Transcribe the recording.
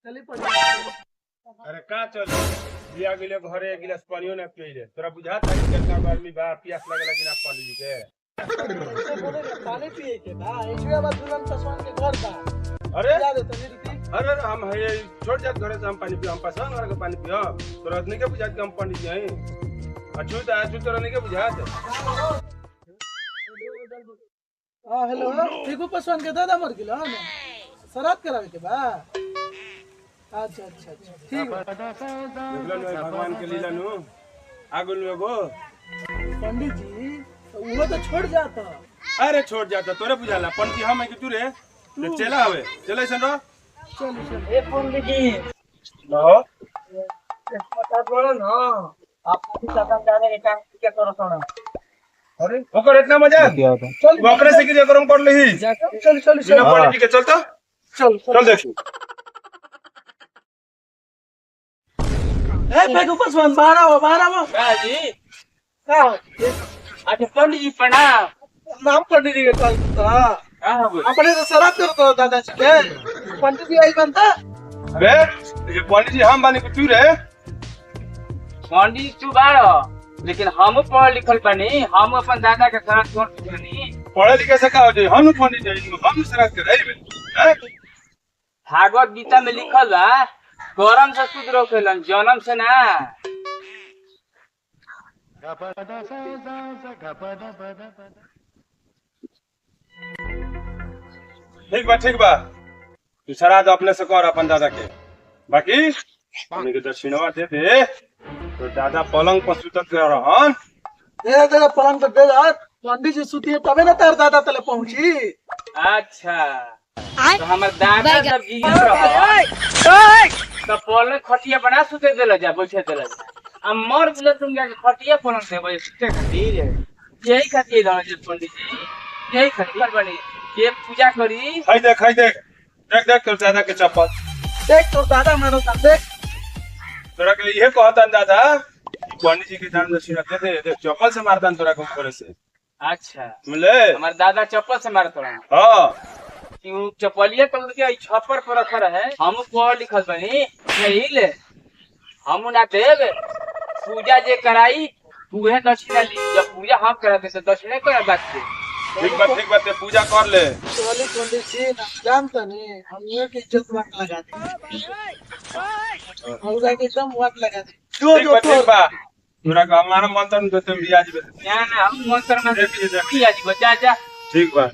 चली पड़ी। अरे का चल बिया गेले घरे एक गिलास पानियो ना पीले तोरा बुझात है कितना गर्मी बा प्यास लगला कि ना पानी जी के ऐसे बोले ना पानी पिए के बा इसलिए बा दुल्हन पसवान के घर बा। अरे याद है तनी रीति। अरे हम है छोड़ जात घरे से हम पानी पियो हम पसंद घर के पानी पियो तोरा नहीं के बुझात कि हम पानी जी हैं अछू तोरा नहीं के बुझात हां हेलो ठीक पसवान के दादा मर गेल ना श्राद्ध करावे के बा। अच्छा अच्छा अच्छा ठीक है भगवान के लीला नु आगुल में गो पंडित जी वो तो छोड़ जाता। अरे छोड़ जाता तोरे बुझाला पंडित हम है कि तू रे तो चला आवे चले सन रो चल चल ए पंडित जी नो बता बोलो ना आप भी सदन जाने के काम क्या करो सोना अरे ओकर इतना मजा चल ओकरे से क्रिया करम कर लेही चल चल चल बिना पंडित के चलता चल चल देखी ए पेट ऊपर स्वान बारह जी का अच्छा पंडित जी प्रणाम नाम पंडित जी के कल अपने तो श्राद्ध करतो दादा जी के पंडित जी आई बनता। अरे ये पंडित जी हम बानी कि तू रे पंडित जी तू बाड़ो लेकिन हम पढ़ लिखल बनी हम अपन दादा के साथ छोड़ चुकनी पढ़े लिखे से का हो जाए हम पंडित जी हम श्राद्ध करे हैं भागवत गीता में लिखल बा कर्म से शुद्र होखेलन जन्म से ना। ठीक बा तू श्राद्ध अपने से कर अपन दादा के बाकी हमने के दक्षिणवा दे दे तो दादा पलंग पर सुतत रहन दे दे पलंग पे दे यार पंडित जी सुतिए तबे ना तार दादा तले पहुंची। अच्छा तो हमर दादा जब जीवित रहा तो पलंग खटिया बना सुते देला जा बैठे देला जा अब मर गेले तुम जाके खटिया पलंग देबे सुते खातिर यही खातिर रह जे पंडित जी यही खातिर बनी के पूजा करी खाई देख देख तोर दादा के चप्पल देख तो दादा मानो का देख तोरा के लिए कहता दादा पंडित जी के दान दक्षिणा दे दे देख चप्पल से मारता तोरा को ऊपर से। अच्छा मिले हमार दादा चप्पल से मारत रहा हां क्यों चप्पलिया तोड़ के छप्पर पर रखा रहे हम पढ़ लिखल बनी यही ले हम ना देव पूजा जे कराई उहे दक्षिणा ली जब पूजा हम कराते तो दक्षिणा करा बात से ठीक बात है पूजा कर ले चली पंडित जी ना जानता नहीं हम ये की इज्जत वाट लगा दे हम जाके एकदम वाट लगा दे ठीक बा तोरा का हमारा मंत्र देते बियाज ना हम मंत्र में देखी जा जा ठीक बा